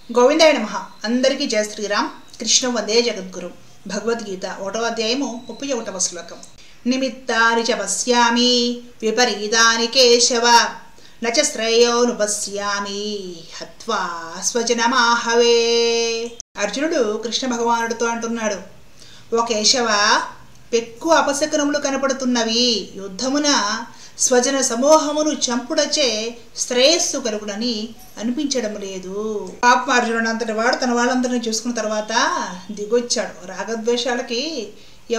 గోవిందాయ నమః. అందరికీ జయ శ్రీరామ్. కృష్ణ వందే జగద్గురు. భగవద్గీత 1వ అధ్యాయము 31వ శ్లోకం. నిమిత్తాని చ పశ్యామి విపరీతాని కేశవ నచ శ్రేయోనుపశ్యామి హత్వా స్వజనమాహవే. అర్జునుడు కృష్ణ భగవానుడితో అంటున్నాడు, ఓ కేశవ, పెక్కు అపశకునములు కనపడుతున్నవి. యుద్ధమున స్వజన సమూహమును చంపుడచే శ్రేయస్సు కలుగునని అనిపించడం లేదు. పాపం అర్జునుడు అంతటి వాడు తన వాళ్ళందరినీ చూసుకున్న తర్వాత దిగొచ్చాడు. రాగద్వేషాలకి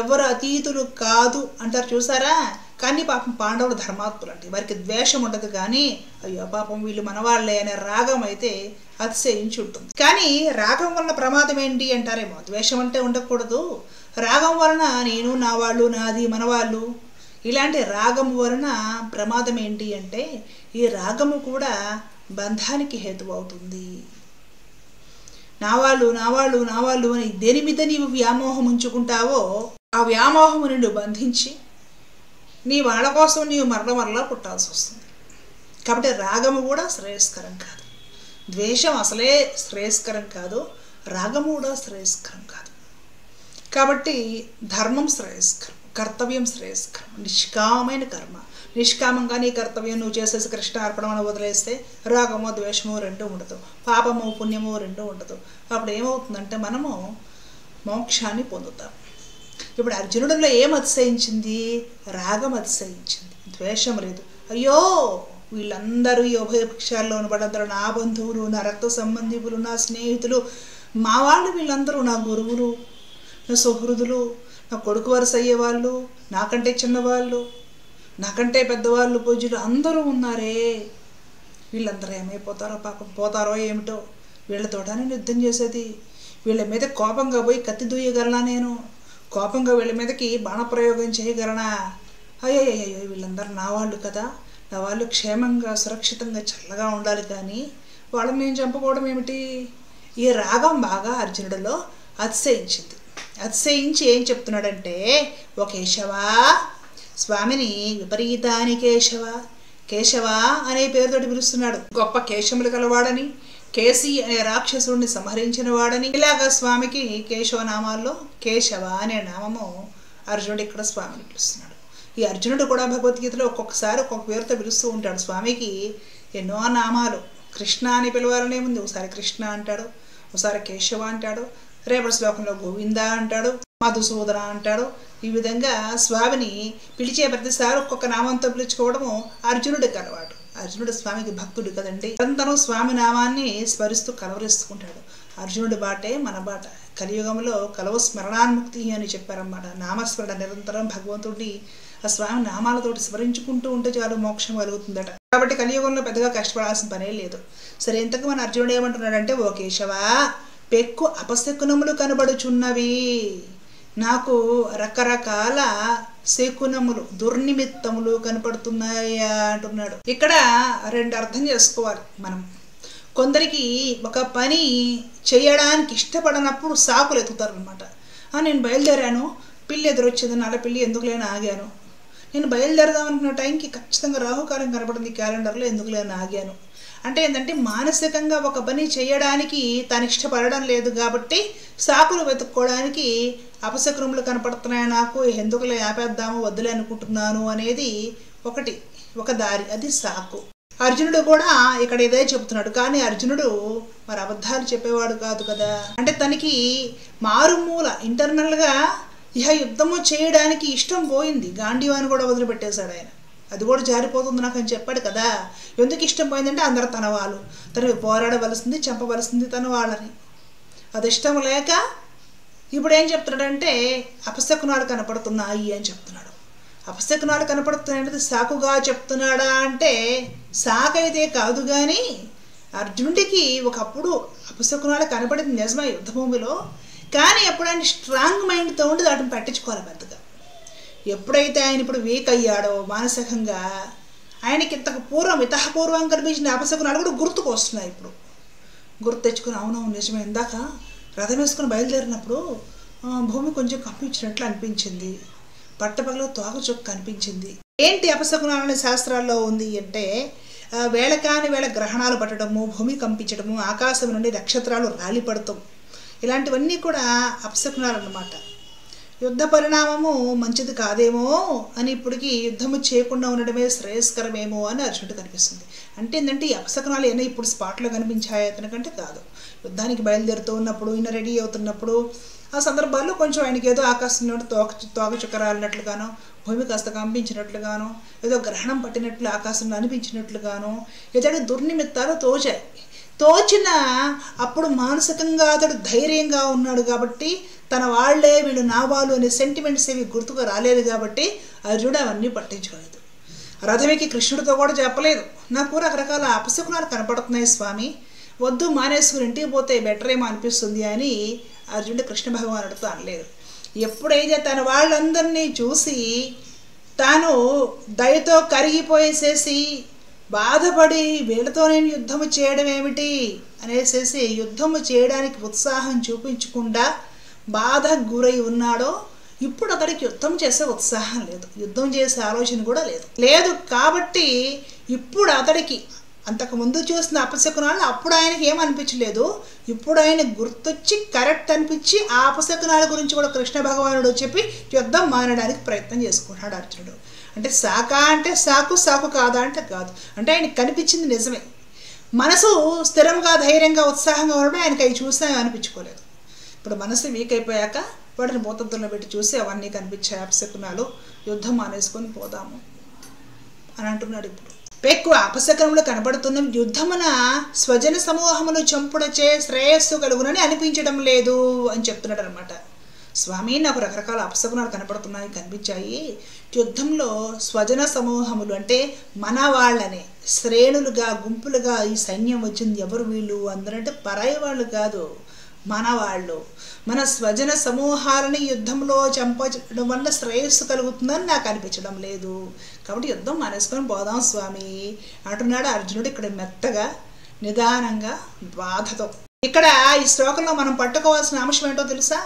ఎవరు అతీతులు కాదు అంటారు చూసారా. కానీ పాపం పాండవులు ధర్మాత్ములు అంటే వారికి ద్వేషం ఉండదు. కానీ అయ్యో పాపం వీళ్ళు మనవాళ్లే అనే రాగం అయితే అతిశయించి ఉంటుంది. కానీ రాగం వలన ప్రమాదం ఏంటి అంటారేమో. ద్వేషం అంటే ఉండకూడదు. రాగం వలన నేను, నా వాళ్ళు, నాది, మనవాళ్ళు ఇలాంటి రాగము వలన ప్రమాదం ఏంటి అంటే ఈ రాగము కూడా బంధానికి హేతువు అవుతుంది. నావాళ్ళు నావాళ్ళు నావాళ్ళు అని దేని మీద నీవు వ్యామోహం ఉంచుకుంటావో ఆ వ్యామోహము నిన్ను బంధించి నీ వాళ్ళ కోసం నీవు మరలా పుట్టాల్సి వస్తుంది. కాబట్టి రాగము కూడా శ్రేయస్కరం కాదు. ద్వేషం అసలే శ్రేయస్కరం కాదు. రాగము కూడా శ్రేయస్కరం కాదు. కాబట్టి ధర్మం శ్రేయస్కరం, కర్తవ్యం శ్రేయస్కరం, నిష్కామైన కర్మ. నిష్కామంగా నీ కర్తవ్యం నువ్వు చేసేసి కృష్ణ అర్పణం అని వదిలేస్తే రాగమో ద్వేషమో రెండూ ఉండదు, పాపము పుణ్యము రెండూ ఉండదు. అప్పుడు ఏమవుతుందంటే మనము మోక్షాన్ని పొందుతాం. ఇప్పుడు అర్జునుడిలో ఏం అతిశయించింది? రాగం అతిశయించింది, ద్వేషం లేదు. అయ్యో వీళ్ళందరూ ఈ ఉభయపక్షాల్లో ఉన్నవాళ్ళందరూ నా బంధువులు, నా రక్త సంబంధికులు, నా స్నేహితులు, మా వాళ్ళు, వీళ్ళందరూ నా గురువులు, నా సుహృదులు, నా కొడుకు వరుస అయ్యేవాళ్ళు, నాకంటే చిన్నవాళ్ళు, నాకంటే పెద్దవాళ్ళు, పూజ్యులు అందరూ ఉన్నారే. వీళ్ళందరూ ఏమైపోతారో, పాపం పోతారో ఏమిటో. వీళ్ళతోట నేను యుద్ధం చేసేది. వీళ్ళ మీద కోపంగా పోయి కత్తి దూయగలనా? నేను కోపంగా వీళ్ళ మీదకి బాణప్రయోగం చేయగలనా? అయ్యయ్యో వీళ్ళందరూ నా వాళ్ళు కదా, నా వాళ్ళు క్షేమంగా సురక్షితంగా చల్లగా ఉండాలి. కానీ వాళ్ళని నేను చంపుకోవడం ఏమిటి? ఈ రాగం బాగా అర్జునుడిలో అతిశయించింది. అతిశయించి ఏం చెప్తున్నాడంటే, ఓ కేశవ, స్వామిని విపరీతాని కేశవ, కేశవ అనే పేరుతోటి పిలుస్తున్నాడు. గొప్ప కేశములు కలవాడని, కేసి అనే రాక్షసుడిని సంహరించిన వాడని, ఇలాగా స్వామికి కేశవ నామాల్లో కేశవ అనే నామము అర్జునుడు ఇక్కడ స్వామిని పిలుస్తున్నాడు. ఈ అర్జునుడు కూడా భగవద్గీతలో ఒక్కొక్కసారి ఒక్కొక్క పేరుతో పిలుస్తూ ఉంటాడు. స్వామికి ఎన్నో నామాలు. కృష్ణ అని పిలవాలనే ఉంది. ఒకసారి కృష్ణ అంటాడు, ఒకసారి కేశవ అంటాడు, రేపటి శ్లోకంలో గోవింద అంటాడు, మధుసూదన అంటాడు. ఈ విధంగా స్వామిని పిలిచే ప్రతిసారి ఒక్కొక్క నామంతో పిలుచుకోవడము అర్జునుడికి అలవాటు. అర్జునుడు స్వామికి భక్తుడు కదండి. నిరంతరం స్వామి నామాన్ని స్మరిస్తూ కలవరిస్తుంటాడు. అర్జునుడి బాటే మన బాట. కలియుగంలో కలవ స్మరణాన్ముక్తి అని చెప్పారన్నమాట. నామస్మరణ నిరంతరం భగవంతుడిని ఆ స్వామి నామాలతోటి స్మరించుకుంటూ ఉంటే చాలు మోక్షం కలుగుతుందట. కాబట్టి కలియుగంలో పెద్దగా కష్టపడాల్సిన పనే లేదు. సరే, ఇంతకు మన అర్జునుడు ఏమంటున్నాడంటే, ఓ కేశవ, పెక్కు అపశకునములు కనబడుచున్నవి. నాకు రకరకాల శకునములు, దుర్నిమిత్తములు కనపడుతున్నాయా అంటున్నాడు. ఇక్కడ రెండు అర్థం చేసుకోవాలి మనం. కొందరికి ఒక పని చేయడానికి ఇష్టపడనప్పుడు సాకులు ఎత్తుతారు అనమాట. నేను బయలుదేరాను, పిల్లి ఎదురొచ్చింది, నల్ల పిల్లి ఎందుకు లేని ఆగాను. నేను బయలుదేరదాం అనుకున్న టైంకి ఖచ్చితంగా రాహుకాలం కనపడింది క్యాలెండర్లో, ఎందుకు లేని ఆగాను. అంటే ఏంటంటే మానసికంగా ఒక పని చేయడానికి తను ఇష్టపడడం లేదు కాబట్టి సాకులు వెతుక్కోవడానికి అపశకునములు కనపడుతున్నాయి. నాకు ఎందుకులే ఆపేద్దాము, వద్దులే అనుకుంటున్నాను అనేది ఒక దారి, అది సాకు. అర్జునుడు కూడా ఇక్కడ ఇదే చెబుతున్నాడు. కానీ అర్జునుడు మరి అబద్ధాలు చెప్పేవాడు కాదు కదా. అంటే తనకి మారుమూల ఇంటర్నల్గా ఇహ యుద్ధము చేయడానికి ఇష్టం పోయింది. గాంధీవాన్ని కూడా వదిలిపెట్టేశాడు ఆయన. అది కూడా జారిపోతుంది నాకు అని చెప్పాడు కదా. ఎందుకు ఇష్టం పోయిందంటే అందరూ తన వాళ్ళు, తనకి పోరాడవలసింది, చంపవలసింది తన వాళ్ళని. అది ఇష్టం లేక ఇప్పుడు ఏం చెప్తున్నాడంటే అపశకునాలు కనపడుతున్నాయి అని చెప్తున్నాడు. అపశకునాలు కనపడుతున్నాయి సాకుగా చెప్తున్నాడా అంటే సాకైతే కాదు. కానీ అర్జునుడికి ఒకప్పుడు అపశకునాలు కనపడింది నిజమే యుద్ధభూమిలో. కానీ ఎప్పుడైనా స్ట్రాంగ్ మైండ్తో ఉండి వాటిని పట్టించుకోవాలి పెద్దగా. ఎప్పుడైతే ఆయన ఇప్పుడు వీక్ అయ్యాడో మానసికంగా, ఆయనకి ఇంతకు పూర్వం ఇతహపూర్వం కనిపించిన అపశకునాలు కూడా గుర్తుకు వస్తున్నాయి. ఇప్పుడు గుర్తు తెచ్చుకుని అవునవును నిజమే, ఇందాక రథం వేసుకుని బయలుదేరినప్పుడు భూమి కొంచెం కంపించినట్లు అనిపించింది, పట్టపగలో తోక చొక్క అనిపించింది. ఏంటి అపశకునాలని శాస్త్రాల్లో ఉంది అంటే వేళ కాని వేళ గ్రహణాలు పట్టడము, భూమి కంపించడము, ఆకాశం నుండి నక్షత్రాలు రాలిపడతాం, ఇలాంటివన్నీ కూడా అపశకునాలు అన్నమాట. యుద్ధ పరిణామము మంచిది కాదేమో అని ఇప్పటికి యుద్ధము చేయకుండా ఉండడమే శ్రేయస్కరమేమో అని అర్జునుడు కనిపిస్తుంది. అంటే ఏంటంటే ఈ అపశకునాలు ఏమైనా ఇప్పుడు స్పాట్లో కనిపించాయి అతనికంటే కాదు. యుద్ధానికి బయలుదేరుతూ ఉన్నప్పుడు, ఈయన రెడీ అవుతున్నప్పుడు ఆ సందర్భాల్లో కొంచెం ఆయనకి ఏదో ఆకాశంలో తోక చుక్కరాలినట్లుగానో, భూమి కాస్త కంపించినట్లుగానో, ఏదో గ్రహణం పట్టినట్లు ఆకాశంలో అనిపించినట్లుగానో ఏదైనా దుర్నిమిత్తాలు తోచాయి. తోచిన అప్పుడు మానసికంగా అతడు ధైర్యంగా ఉన్నాడు కాబట్టి, తన వాళ్లే వీళ్ళు నా వాళ్ళు అనే సెంటిమెంట్స్ ఏవి గుర్తుకు రాలేదు కాబట్టి అర్జునుడు అవన్నీ పట్టించుకోలేదు. రథమికి కృష్ణుడితో కూడా చెప్పలేదు, నాకు రకరకాల అపశకునాలు కనపడుతున్నాయి స్వామి, వద్దు మానేశ్వరి ఇంటికి పోతే బెటర్ ఏమో అనిపిస్తుంది అని అర్జునుడు కృష్ణ భగవానుడితో అనలేదు. ఎప్పుడైతే తన వాళ్ళందరినీ చూసి తాను దయతో కరిగిపోయేసేసి బాధపడి వీళ్ళతో నేను యుద్ధము చేయడం ఏమిటి అనేసేసి యుద్ధము చేయడానికి ఉత్సాహం చూపించకుండా బాధకు గురై ఉన్నాడో, ఇప్పుడు అతడికి యుద్ధం చేసే ఉత్సాహం లేదు, యుద్ధం చేసే ఆలోచన కూడా లేదు కాబట్టి ఇప్పుడు అతడికి అంతకుముందు చూసిన అపశకునాలు అప్పుడు ఆయనకి ఏమనిపించలేదు, ఇప్పుడు ఆయన గుర్తొచ్చి కరెక్ట్ అనిపించి ఆ అపశకునాల గురించి కూడా కృష్ణ భగవానుడు చెప్పి యుద్ధం మానడానికి ప్రయత్నం చేసుకుంటున్నాడు అర్జునుడు. అంటే సాకా అంటే సాకు కాదా అంటే కాదు. అంటే ఆయనకి కనిపించింది నిజమే, మనసు స్థిరంగా ధైర్యంగా ఉత్సాహంగా ఉండడం ఆయనకి అవి చూసినా అనిపించుకోలేదు. ఇప్పుడు మనసు వీక్ అయిపోయాక వాటిని భూతత్వంలో పెట్టి చూసి అవన్నీ కనిపించాయి అపశకునాలు, యుద్ధం మానేసుకొని పోదాము అని అంటున్నాడు. ఇప్పుడు ఎక్కువ అపశకనంలో కనబడుతున్న యుద్ధమున స్వజన సమూహములు చంపుడచే శ్రేయస్సు కలుగునని అనిపించడం లేదు అని చెప్తున్నాడు అనమాట. స్వామి, నాకు రకరకాల అపశకునాలు కనిపించాయి. యుద్ధంలో స్వజన సమూహములు అంటే మన వాళ్ళనే శ్రేణులుగా గుంపులుగా ఈ సైన్యం వచ్చింది. ఎవరు వీళ్ళు? అందరంటే పరాయి వాళ్ళు కాదు, మన వాళ్ళు. మన స్వజన సమూహాలని యుద్ధంలో చంపడం వల్ల శ్రేయస్సు కలుగుతుందని నాకు అనిపించడం లేదు, కాబట్టి యుద్ధం మానేసుకొని పోదాం స్వామి అంటున్నాడు అర్జునుడు. ఇక్కడ మెత్తగా నిదానంగా బాధతో. ఇక్కడ ఈ శ్లోకంలో మనం పట్టుకోవాల్సిన అంశం ఏంటో తెలుసా?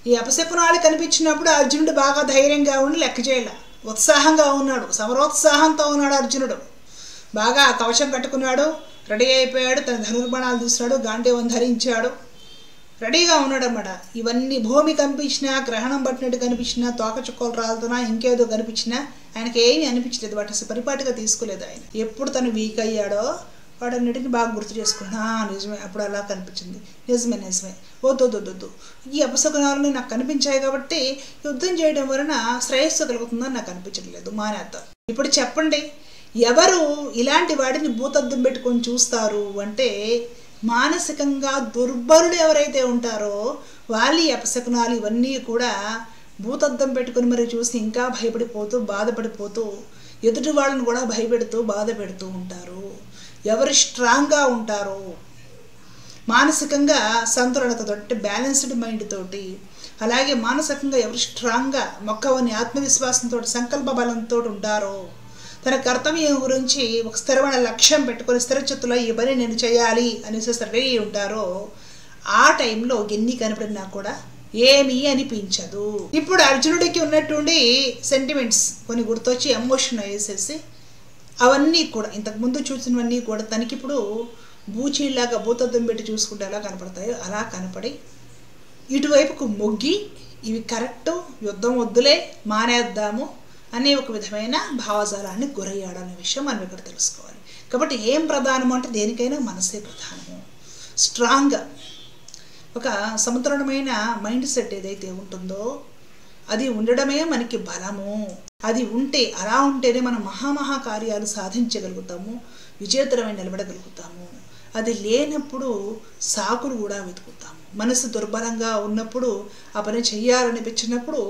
ఈ అపశకునాలు కనిపించినప్పుడు అర్జునుడు బాగా ధైర్యంగా ఉండి లెక్క చేయాల, ఉత్సాహంగా ఉన్నాడు, సమరోత్సాహంతో ఉన్నాడు అర్జునుడు. బాగా కవచం కట్టుకున్నాడు, రెడీ అయిపోయాడు, తన ధనుర్బాణాలు తీసినాడు, గాంధీవం ధరించాడు, రెడీగా ఉన్నాడు అన్నమాట. ఇవన్నీ భూమి కనిపించినా, గ్రహణం పట్టినట్టు కనిపించినా, తోక చుక్కలు రాలుతున్నా, ఇంకేదో కనిపించినా ఆయనకి ఏమీ అనిపించలేదు. వాటి అసలు పరిపాటిగా తీసుకోలేదు ఆయన. ఎప్పుడు తను వీక్ అయ్యాడో వాటన్నిటిని బాగా గుర్తు చేసుకున్నా, నిజమే అప్పుడు అలా కనిపించింది, నిజమే వద్దు ఈ అపశకునాలు నాకు కనిపించాయి కాబట్టి యుద్ధం చేయడం వలన శ్రేయస్సు కలుగుతుందని నాకు అనిపించట్లేదు, మానేద్దాం. ఇప్పుడు చెప్పండి, ఎవరు ఇలాంటి వాటిని భూతద్దం పెట్టుకొని చూస్తారు అంటే మానసికంగా దుర్బలుడు ఎవరైతే ఉంటారో వాళ్ళు ఈ అపశకునాలు ఇవన్నీ కూడా భూతద్దం పెట్టుకుని మరి చూసి ఇంకా భయపడిపోతూ బాధపడిపోతూ ఎదుటి వాళ్ళని కూడా భయపెడుతూ బాధ పెడుతూ ఉంటారు. ఎవరు స్ట్రాంగ్గా ఉంటారో మానసికంగా సంతులనతో, అంటే బ్యాలెన్స్డ్ మైండ్ తోటి, అలాగే మానసికంగా ఎవరు స్ట్రాంగ్గా మొక్కవని ఆత్మవిశ్వాసంతో సంకల్ప బలంతో ఉంటారో, తన కర్తవ్యం గురించి ఒక స్థిరమైన లక్ష్యం పెట్టుకొని స్థిరచిత్తులో ఈ పని నేను చేయాలి అనేసి రెడీ ఉంటారో ఆ టైంలో ఎన్ని కనపడినా కూడా ఏమీ అనిపించదు. ఇప్పుడు అర్జునుడికి ఉన్నట్టుండి సెంటిమెంట్స్ కొన్ని గుర్తొచ్చి ఎమోషన్ వేసేసి అవన్నీ కూడా ఇంతకుముందు చూసినవన్నీ కూడా తనకిప్పుడు బూచీలాగా భూతద్దం పెట్టి చూసుకుంటే ఎలా కనపడతాయో అలా కనపడి ఇటువైపుకు మొగ్గి ఇవి కరెక్టు, యుద్ధం వద్దులే మానేద్దాము అనే ఒక విధమైన భావజాలాన్ని గురయ్యాడనే విషయం మనం ఇక్కడ తెలుసుకోవాలి. కాబట్టి ఏం ప్రధానము అంటే దేనికైనా మనసే ప్రధానము. స్ట్రాంగ్గా ఒక సమతులనమైన మైండ్ సెట్ ఏదైతే ఉంటుందో అది ఉండడమే మనకి బలము. అది ఉంటే, అలా ఉంటేనే మనం మహామహా కార్యాలు సాధించగలుగుతాము, విజేతరమై నిలబడగలుగుతాము. అది లేనప్పుడు సాకులు కూడా వెతుకుతాము. మనసు దుర్బలంగా ఉన్నప్పుడు ఆ పని చెయ్యాలనిపించినప్పుడు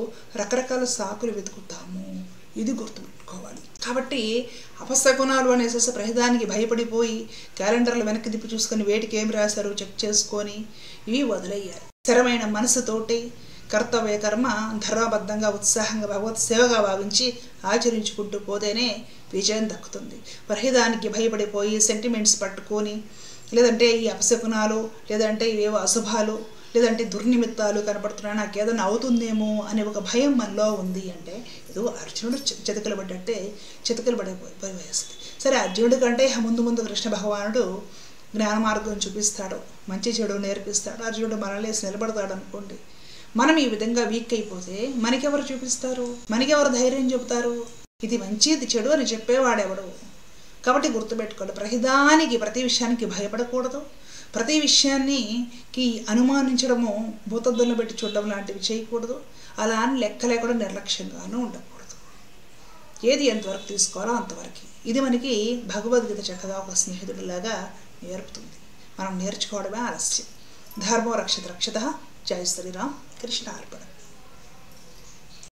రకరకాల సాకులు వెతుకుతాము. ఇది గుర్తుపెట్టుకోవాలి. కాబట్టి అపశకునాలు అనేసి ప్రతిదానికి భయపడిపోయి క్యాలెండర్లు వెనక్కి తిప్పి చూసుకొని వేటికి ఏమి రాశారు చెక్ చేసుకొని ఇవి వదిలేయాలి. స్థిరమైన మనసుతోటి కర్తవ్య కర్మ ధర్మబద్ధంగా ఉత్సాహంగా భగవత్ సేవగా భావించి ఆచరించుకుంటూ పోతేనే విజయం దక్కుతుంది. ప్రతిదానికి భయపడిపోయి సెంటిమెంట్స్ పట్టుకొని, లేదంటే ఈ అపశకునాలు, లేదంటే ఇవేవో అశుభాలు, లేదంటే దుర్నిమిత్తాలు కనపడుతున్నా నాకు ఏదైనా అవుతుందేమో అనే ఒక భయం మనలో ఉంది అంటే ఇది అర్జునుడు చితకలు పడ్డట్టే చితకలు పడే పరివేస్తుంది. సరే, అర్జునుడి కంటే ముందు ముందు కృష్ణ భగవానుడు జ్ఞాన మార్గం చూపిస్తాడు, మంచి చెడు నేర్పిస్తాడు, అర్జునుడు మనలేసి నిలబడతాడు అనుకోండి. మనం ఈ విధంగా వీక్ అయిపోతే మనకెవరు చూపిస్తారు, మనకెవరు ధైర్యం చెబుతారు? ఇది మంచి ఇది చెడు అని చెప్పేవాడెవడు? కాబట్టి గుర్తుపెట్టుకోండి, ప్రతి విషయానికి భయపడకూడదు, ప్రతి విషయానికి అనుమానించడము, భూతద్దులను పెట్టి చూడడం లాంటివి చేయకూడదు. అలా అని లెక్క లేకుండా నిర్లక్ష్యంగానూ ఉండకూడదు. ఏది ఎంతవరకు తీసుకోవాలో అంతవరకు. ఇది మనకి భగవద్గీత చక్కగా ఒక స్నేహితుడిలాగా నేర్పుతుంది. మనం నేర్చుకోవడమే ఆలస్యం. ధర్మో రక్షిత రక్షిత. జై శ్రీరామ్. కృష్ణ అర్పణ.